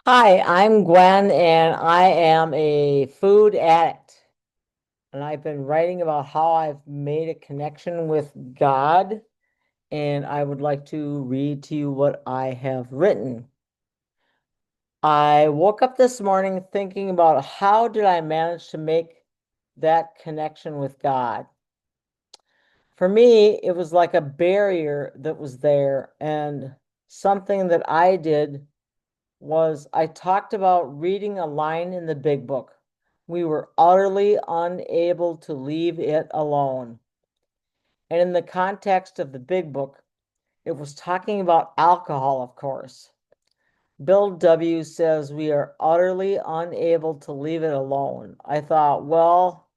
Hi, I'm Gwen, and I am a food addict. And I've been writing about how I've made a connection with God, and I would like to read to you what I have written. I woke up this morning thinking about how did I manage to make that connection with God. For me, it was like a barrier that was there, and something that I did was I talked about reading a line in the big book. We were utterly unable to leave it alone. And in the context of the big book, it was talking about alcohol, of course. Bill W. says we are utterly unable to leave it alone. I thought, well,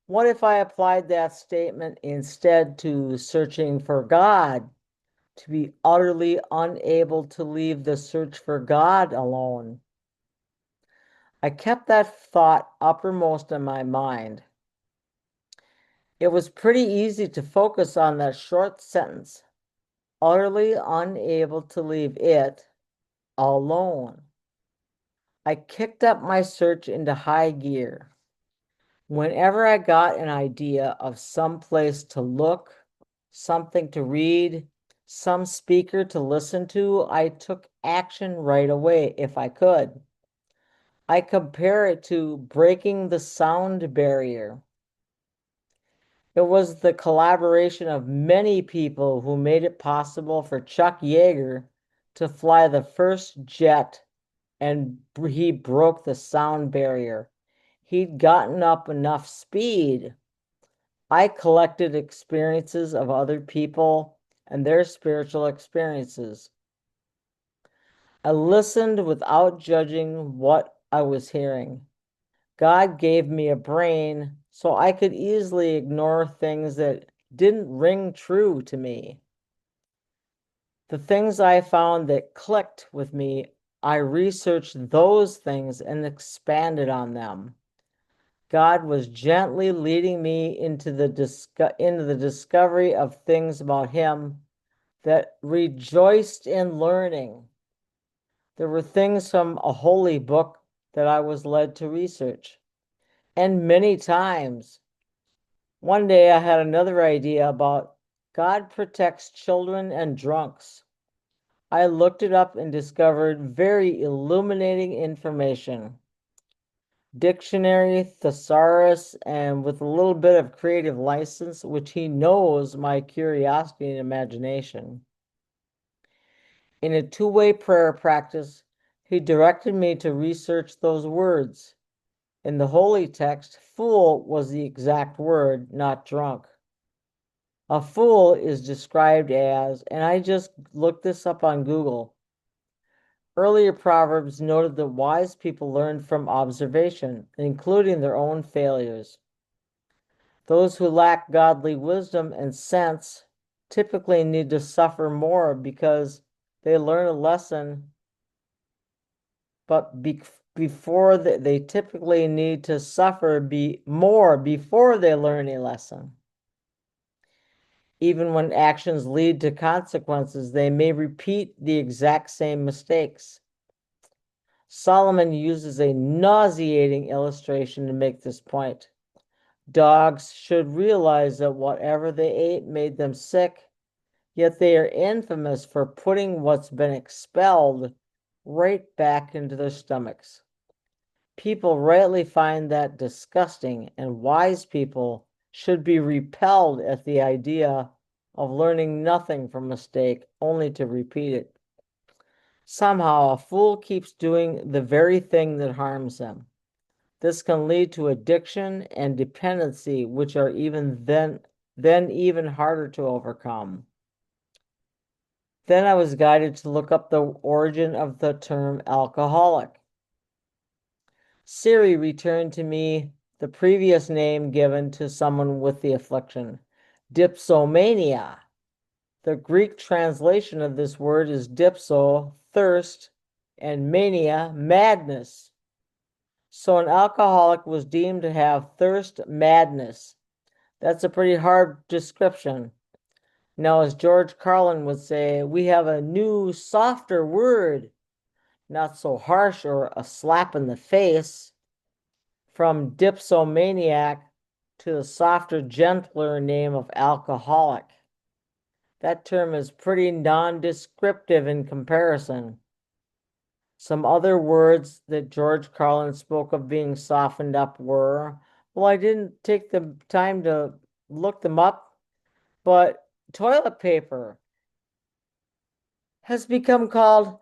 what if I applied that statement instead to searching for God? To be utterly unable to leave the search for God alone. I kept that thought uppermost in my mind. It was pretty easy to focus on that short sentence, utterly unable to leave it alone. I kicked up my search into high gear. Whenever I got an idea of some place to look, something to read, some speaker to listen to, I took action right away if I could. I compare it to breaking the sound barrier. It was the collaboration of many people who made it possible for Chuck Yeager to fly the first jet, and he broke the sound barrier. He'd gotten up enough speed. I collected experiences of other people and their spiritual experiences. I listened without judging what I was hearing. God gave me a brain so I could easily ignore things that didn't ring true to me. The things I found that clicked with me, I researched those things and expanded on them. God was gently leading me into the discovery of things about him that rejoiced in learning. There were things from a holy book that I was led to research. And many times, one day I had another idea about God protects children and drunks. I looked it up and discovered very illuminating information. Dictionary, thesaurus, and with a little bit of creative license, which he knows my curiosity and imagination. In a two-way prayer practice, he directed me to research those words. In the holy text, fool was the exact word, not drunk. A fool is described as, and I just looked this up on Google. Earlier Proverbs noted that wise people learn from observation, including their own failures. Those who lack godly wisdom and sense typically need to suffer more because they learn a lesson, but before they typically need to suffer more before they learn a lesson. Even when actions lead to consequences, they may repeat the exact same mistakes. Solomon uses a nauseating illustration to make this point. Dogs should realize that whatever they ate made them sick, yet they are infamous for putting what's been expelled right back into their stomachs. People rightly find that disgusting, and wise people should be repelled at the idea of learning nothing from mistake, only to repeat it. Somehow, a fool keeps doing the very thing that harms them. This can lead to addiction and dependency, which are then even harder to overcome. Then I was guided to look up the origin of the term alcoholic. Siri returned to me the previous name given to someone with the affliction, dipsomania. The Greek translation of this word is dipso, thirst, and mania, madness. So an alcoholic was deemed to have thirst madness. That's a pretty hard description. Now, as George Carlin would say, we have a new, softer word. not so harsh or a slap in the face, from dipsomaniac to the softer, gentler name of alcoholic. That term is pretty non-descriptive in comparison. Some other words that George Carlin spoke of being softened up were, well, I didn't take the time to look them up, but toilet paper has become called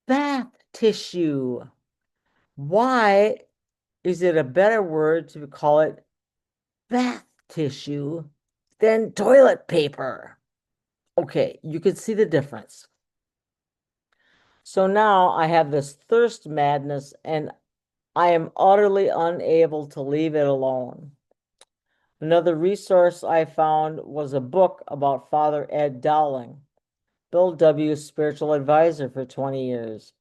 bath tissue. Why is it a better word to call it bath tissue than toilet paper? Okay, you can see the difference. So now I have this thirst madness and I am utterly unable to leave it alone. Another resource I found was a book about Father Ed Dowling, Bill W.'s spiritual advisor for 20 years.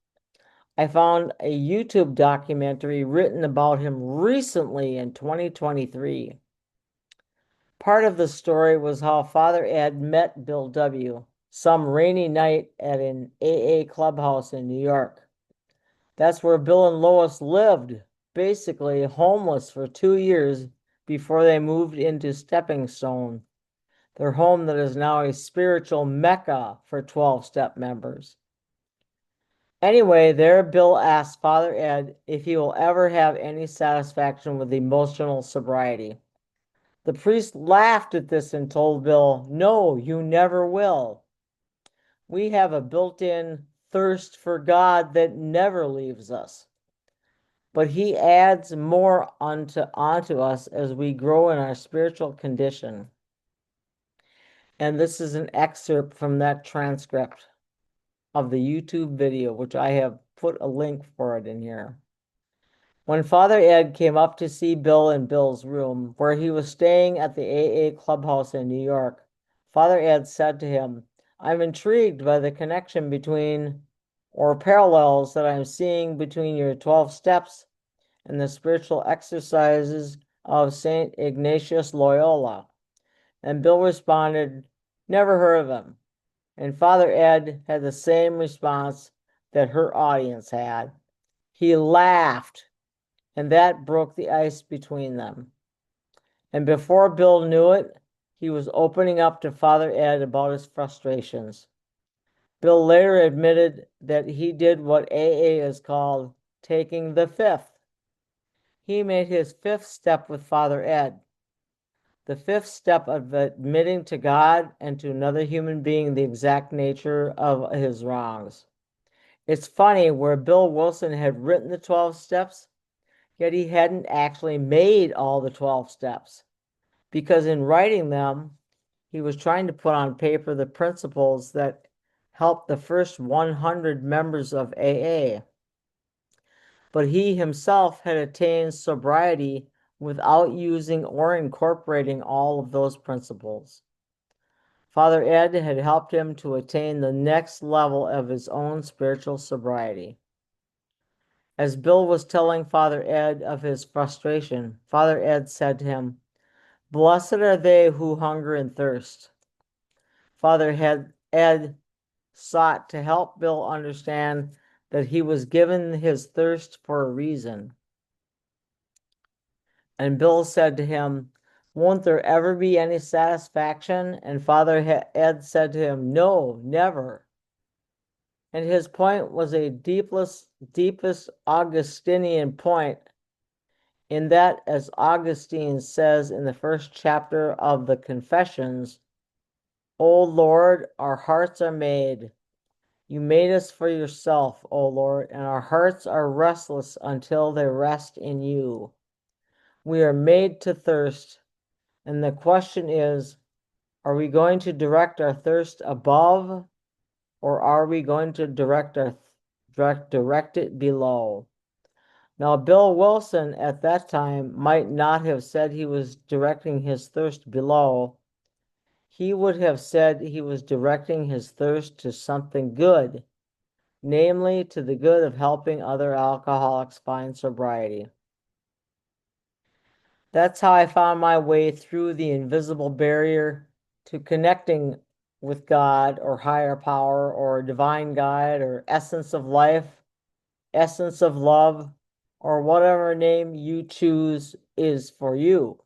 I found a YouTube documentary written about him recently in 2023. Part of the story was how Father Ed met Bill W. some rainy night at an AA clubhouse in New York. That's where Bill and Lois lived, basically homeless for 2 years before they moved into Stepping Stone, their home that is now a spiritual mecca for 12-step members. Anyway, there Bill asked Father Ed if he will ever have any satisfaction with emotional sobriety. The priest laughed at this and told Bill, "No, you never will. We have a built-in thirst for God that never leaves us." But he adds more onto us as we grow in our spiritual condition. And this is an excerpt from that transcript of the YouTube video, which I have put a link for it in here. When Father Ed came up to see Bill in Bill's room, where he was staying at the AA clubhouse in New York, Father Ed said to him, "I'm intrigued by the connection between, or parallels that I'm seeing between your 12 steps and the spiritual exercises of St. Ignatius Loyola." And Bill responded, "Never heard of him." And Father Ed had the same response that her audience had. He laughed, and that broke the ice between them. And before Bill knew it, he was opening up to Father Ed about his frustrations. Bill later admitted that he did what AA is called taking the fifth. He made his fifth step with Father Ed. The fifth step of admitting to God and to another human being the exact nature of his wrongs. It's funny, where Bill Wilson had written the 12 steps, yet he hadn't actually made all the 12 steps, because in writing them, he was trying to put on paper the principles that helped the first 100 members of AA. But he himself had attained sobriety without using or incorporating all of those principles. Father Ed had helped him to attain the next level of his own spiritual sobriety. As Bill was telling Father Ed of his frustration, Father Ed said to him, "Blessed are they who hunger and thirst." Father Ed sought to help Bill understand that he was given his thirst for a reason. And Bill said to him, "Won't there ever be any satisfaction?" And Father Ed said to him, "No, never." And his point was a deepest Augustinian point, in that, as Augustine says in the first chapter of the Confessions, "O Lord, our hearts are made. You made us for yourself, O Lord, and our hearts are restless until they rest in you. We are made to thirst, and the question is, are we going to direct our thirst above, or are we going to direct it below?" Now, Bill Wilson at that time might not have said he was directing his thirst below. He would have said he was directing his thirst to something good, namely to the good of helping other alcoholics find sobriety. That's how I found my way through the invisible barrier to connecting with God or higher power or divine guide or essence of life essence of love, or whatever name you choose is for you.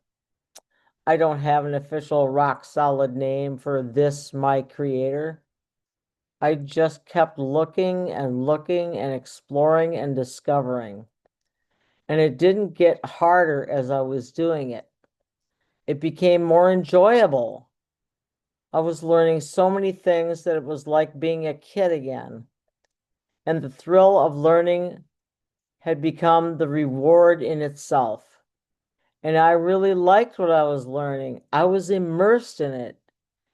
I don't have an official rock solid name for this, my creator. I just kept looking and exploring and discovering. And it didn't get harder as I was doing it. It became more enjoyable. I was learning so many things that it was like being a kid again. And the thrill of learning had become the reward in itself. And I really liked what I was learning. I was immersed in it,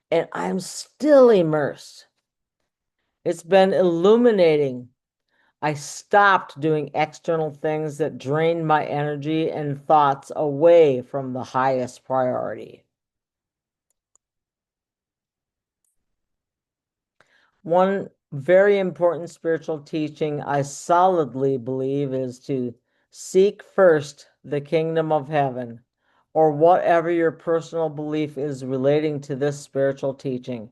and I'm still immersed. It's been illuminating. I stopped doing external things that drained my energy and thoughts away from the highest priority. One very important spiritual teaching I solidly believe is to seek first the kingdom of heaven, or whatever your personal belief is relating to this spiritual teaching,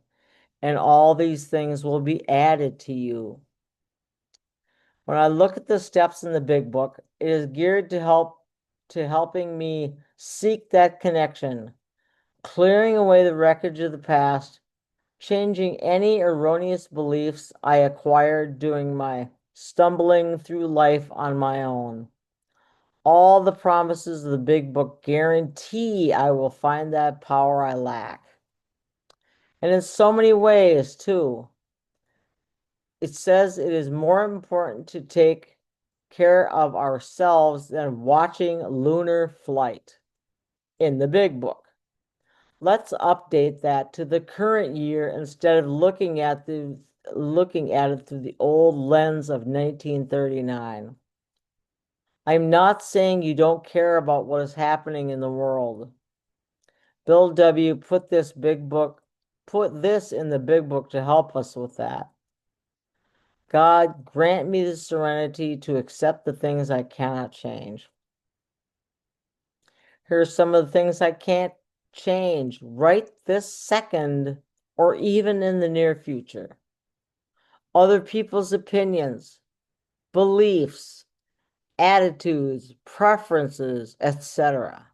and all these things will be added to you. When I look at the steps in the big book, it is geared to helping me seek that connection, clearing away the wreckage of the past, changing any erroneous beliefs I acquired doing my stumbling through life on my own. All the promises of the big book guarantee I will find that power I lack. And in so many ways, too. It says it is more important to take care of ourselves than watching lunar flight in the big book. Let's update that to the current year instead of looking at it through the old lens of 1939. I'm not saying you don't care about what is happening in the world. Bill W. put this in the big book to help us with that. God, grant me the serenity to accept the things I cannot change. Here's some of the things I can't change right this second or even in the near future. Other people's opinions, beliefs, attitudes, preferences, etc.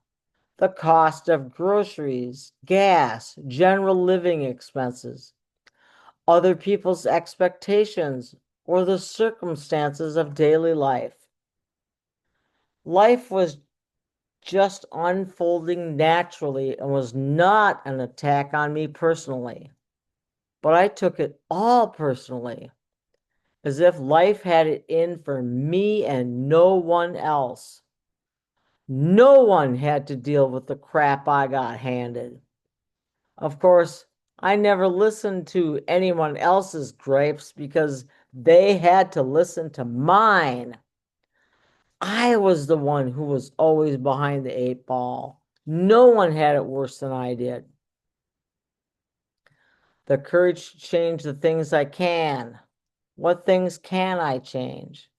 The cost of groceries, gas, general living expenses, other people's expectations, or the circumstances of daily life. Life was just unfolding naturally and was not an attack on me personally. But I took it all personally, as if life had it in for me and no one else. No one had to deal with the crap I got handed. Of course, I never listened to anyone else's gripes because they had to listen to mine. I was the one who was always behind the eight ball. No one had it worse than I did. The courage to change the things I can. What things can I change?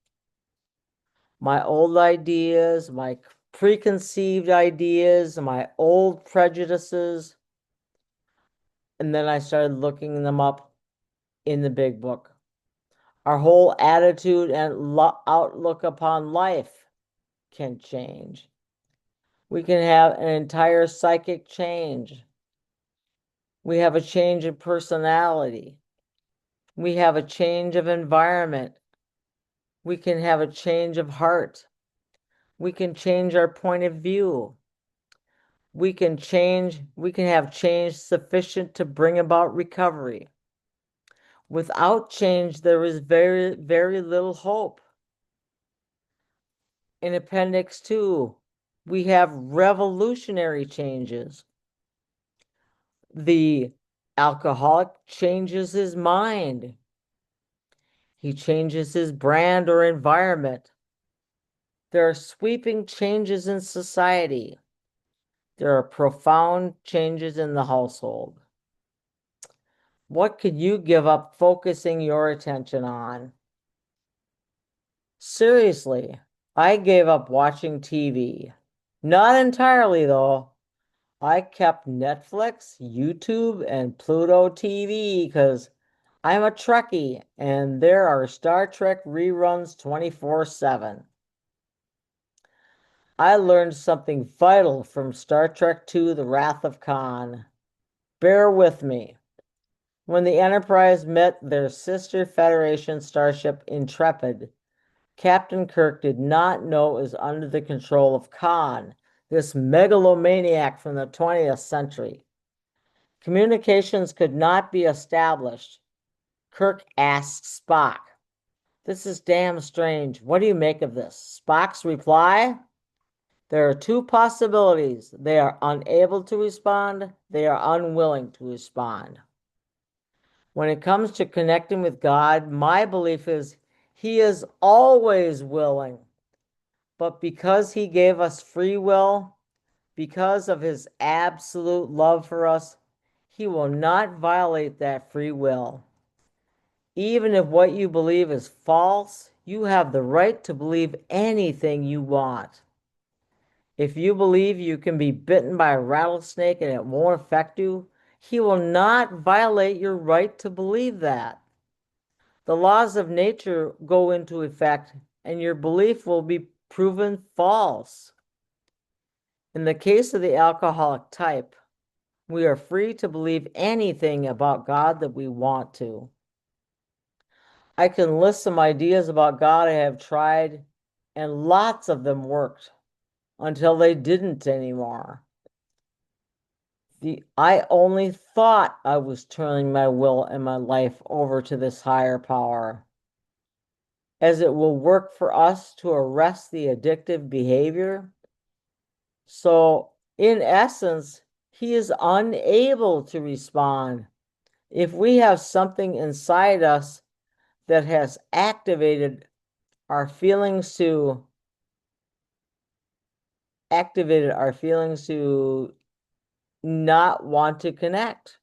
My old ideas, my preconceived ideas, my old prejudices. And then I started looking them up in the big book. Our whole attitude and outlook upon life can change. We can have an entire psychic change. We have a change in personality. We have a change of environment. We can have a change of heart. We can change our point of view. We can have change sufficient to bring about recovery. Without change, there is very, very little hope. In Appendix 2, we have revolutionary changes. The alcoholic changes his mind. He changes his brand or environment. There are sweeping changes in society. There are profound changes in the household. What could you give up focusing your attention on? Seriously, I gave up watching TV. Not entirely, though. I kept Netflix, YouTube, and Pluto TV because I'm a Trekkie, and there are Star Trek reruns 24/7. I learned something vital from Star Trek II: The Wrath of Khan. Bear with me. When the Enterprise met their sister Federation starship Intrepid, Captain Kirk did not know it was under the control of Khan, this megalomaniac from the 20th century. Communications could not be established. Kirk asks Spock, "This is damn strange. What do you make of this?" Spock's reply, "There are two possibilities. They are unable to respond. They are unwilling to respond." When it comes to connecting with God, my belief is He is always willing. But because He gave us free will, because of His absolute love for us, He will not violate that free will. Even if what you believe is false, you have the right to believe anything you want. If you believe you can be bitten by a rattlesnake and it won't affect you, He will not violate your right to believe that. The laws of nature go into effect, and your belief will be proven false. In the case of the alcoholic type, we are free to believe anything about God that we want to. I can list some ideas about God I have tried, and lots of them worked until they didn't anymore. I only thought I was turning my will and my life over to this higher power, as it will work for us to arrest the addictive behavior. So, in essence, He is unable to respond. If we have something inside us that has activated our feelings to not want to connect.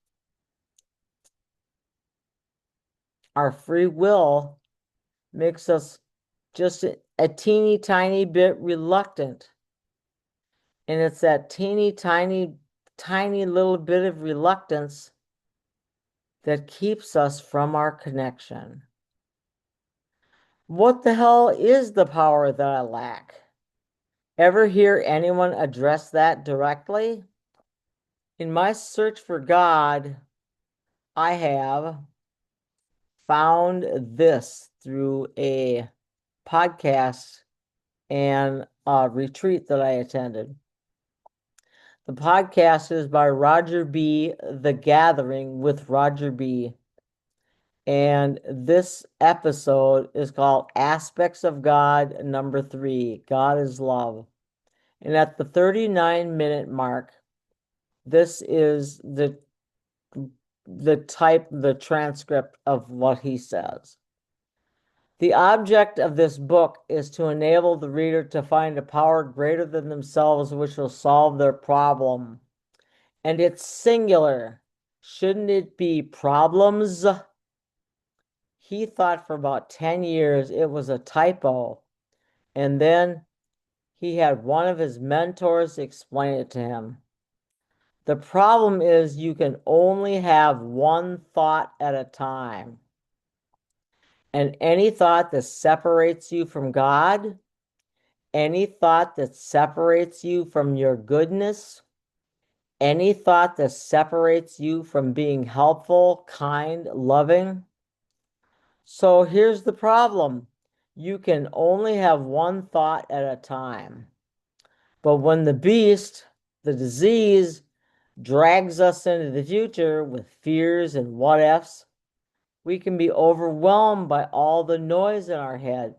Our free will makes us just a teeny tiny bit reluctant. And it's that teeny tiny little bit of reluctance that keeps us from our connection. What the hell is the power that I lack? Ever hear anyone address that directly? In my search for God, I have found this through a podcast and a retreat that I attended. The podcast is by Roger B., The Gathering with Roger B. And this episode is called Aspects of God number 3, God is Love. And at the 39-minute mark, this is the transcript of what he says. The object of this book is to enable the reader to find a power greater than themselves which will solve their problem. And it's singular. Shouldn't it be problems? He thought for about 10 years it was a typo. And then he had one of his mentors explain it to him. The problem is you can only have one thought at a time. And any thought that separates you from God, any thought that separates you from your goodness, any thought that separates you from being helpful, kind, loving. So here's the problem. You can only have one thought at a time. But when the beast, the disease, drags us into the future with fears and what ifs, we can be overwhelmed by all the noise in our head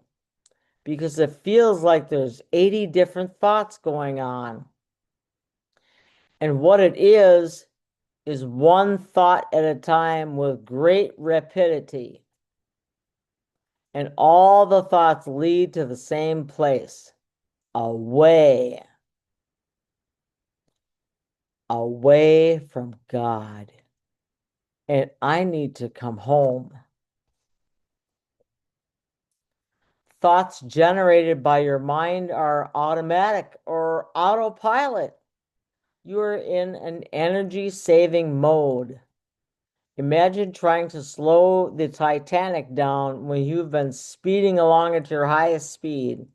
because it feels like there's 80 different thoughts going on. And what it is one thought at a time with great rapidity. And all the thoughts lead to the same place, away from God. And I need to come home. Thoughts generated by your mind are automatic or autopilot. You are in an energy saving mode. Imagine trying to slow the Titanic down when you've been speeding along at your highest speed.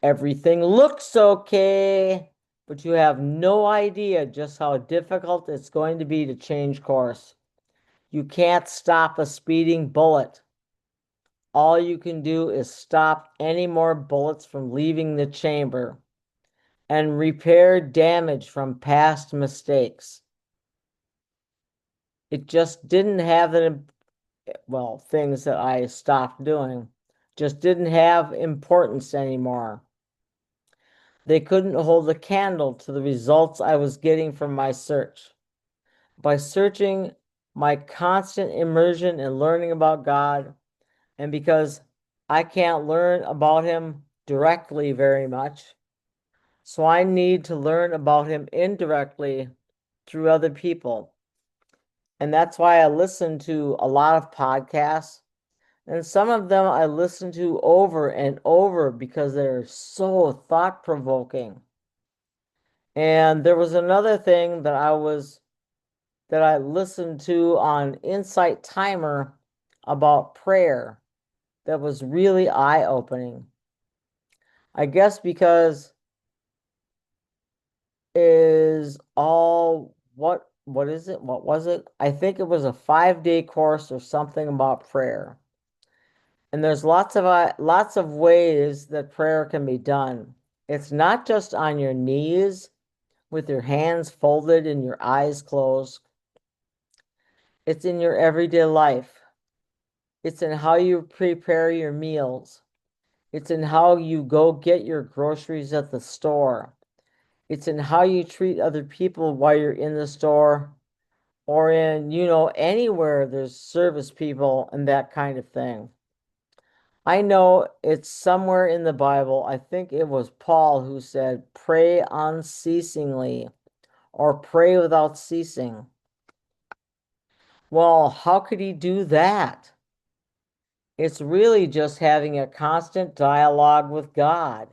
Everything looks okay, but you have no idea just how difficult it's going to be to change course. You can't stop a speeding bullet. All you can do is stop any more bullets from leaving the chamber and repair damage from past mistakes. It just didn't have the, well, things that I stopped doing just didn't have importance anymore. They couldn't hold a candle to the results I was getting from my search. By searching, my constant immersion in learning about God, and because I can't learn about Him directly very much, so I need to learn about Him indirectly through other people. And that's why I listen to a lot of podcasts. And some of them I listen to over and over because they're so thought-provoking. And there was another thing that I listened to on Insight Timer about prayer that was really eye-opening. I guess because is all what is it? What was it? I think it was a 5-day course or something about prayer. And there's lots of ways that prayer can be done. It's not just on your knees with your hands folded and your eyes closed. It's in your everyday life. It's in how you prepare your meals. It's in how you go get your groceries at the store. It's in how you treat other people while you're in the store or in, anywhere there's service people and that kind of thing. I know it's somewhere in the Bible. I think it was Paul who said, pray unceasingly or pray without ceasing. Well, how could he do that? It's really just having a constant dialogue with God.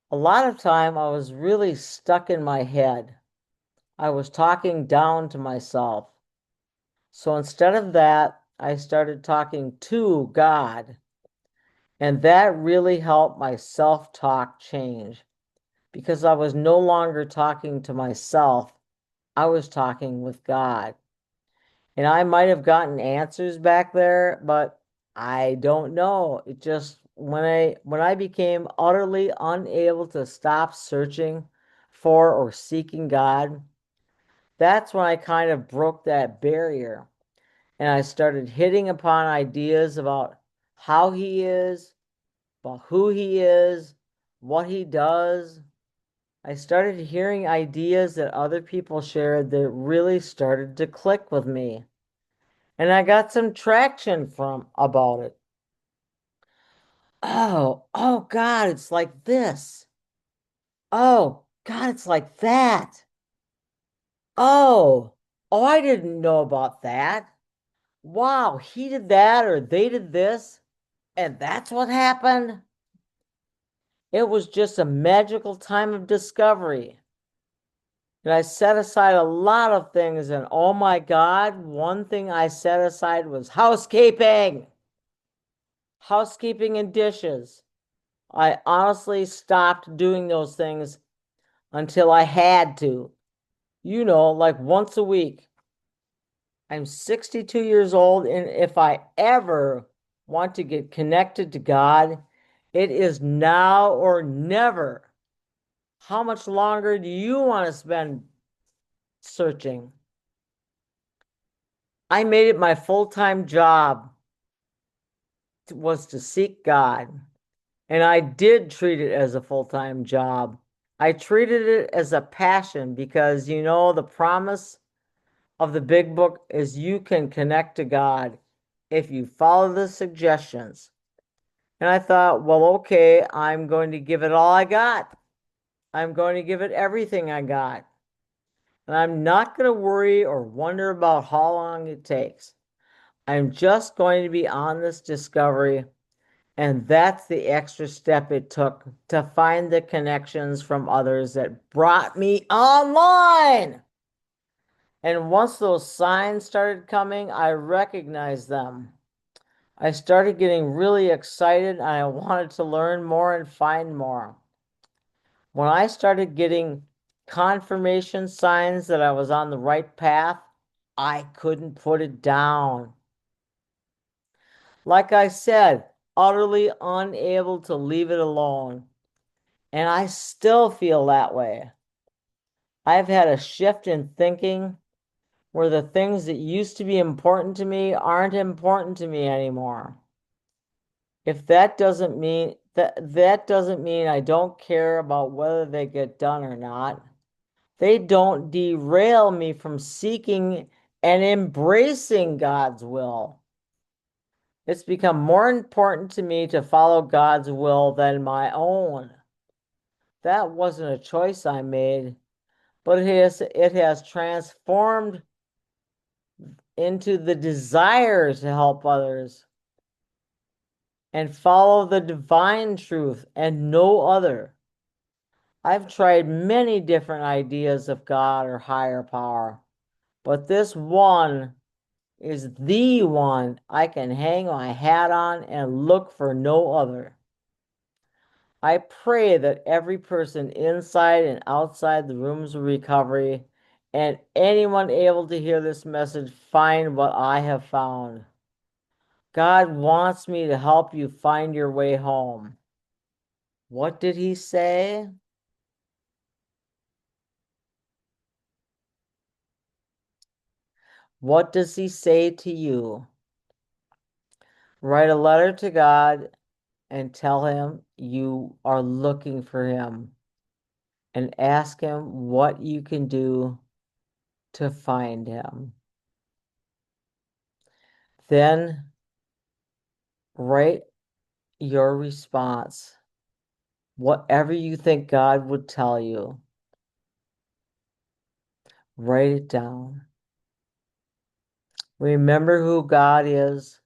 A lot of time I was really stuck in my head. I was talking down to myself. So instead of that, I started talking to God. And that really helped my self-talk change because I was no longer talking to myself. I was talking with God. And I might have gotten answers back there, but I don't know. It just when I became utterly unable to stop searching for or seeking God, that's when I kind of broke that barrier and I started hitting upon ideas about how he is, about who he is, what he does. I started hearing ideas that other people shared that really started to click with me. And I got some traction from about it. Oh God, it's like this. Oh God, it's like that. Oh, oh, I didn't know about that. Wow, he did that or they did this, and that's what happened. It was just a magical time of discovery. And I set aside a lot of things, and oh my God, one thing I set aside was housekeeping. Housekeeping and dishes. I honestly stopped doing those things until I had to. Like once a week. I'm 62 years old, and if I ever want to get connected to God, it is now or never. How much longer do you want to spend searching? I made it my full-time job was to seek God. And I did treat it as a full-time job. I treated it as a passion because, the promise of the big book is you can connect to God if you follow the suggestions. And I thought, well, okay, I'm going to give it all I got. I'm going to give it everything I got. And I'm not going to worry or wonder about how long it takes. I'm just going to be on this discovery. And that's the extra step it took to find the connections from others that brought me online. And once those signs started coming, I recognized them. I started getting really excited and I wanted to learn more and find more. When I started getting confirmation signs that I was on the right path, I couldn't put it down. Like I said, utterly unable to leave it alone. And I still feel that way. I've had a shift in thinking where the things that used to be important to me aren't important to me anymore. If that doesn't mean that doesn't mean I don't care about whether they get done or not. They don't derail me from seeking and embracing God's will. It's become more important to me to follow God's will than my own. That wasn't a choice I made, but it has transformed into the desire to help others and follow the divine truth and no other. I've tried many different ideas of God or higher power, but this one is the one I can hang my hat on and look for no other. I pray that every person inside and outside the rooms of recovery and anyone able to hear this message find what I have found. God wants me to help you find your way home. What did he say? What does he say to you? Write a letter to God and tell him you are looking for him and ask him what you can do to find him. Then write your response, whatever you think God would tell you. Write it down. Remember who God is.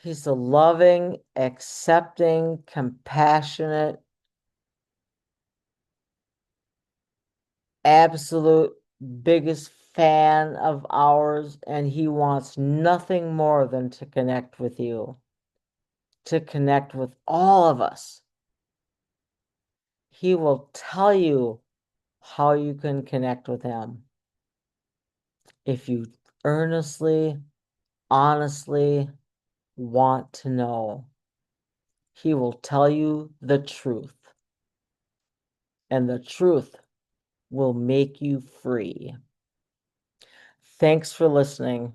He's a loving, accepting, compassionate, absolute biggest fan of ours, and he wants nothing more than to connect with you, to connect with all of us. He will tell you how you can connect with him if you earnestly, honestly want to know. He will tell you the truth, and the truth will make you free. Thanks for listening.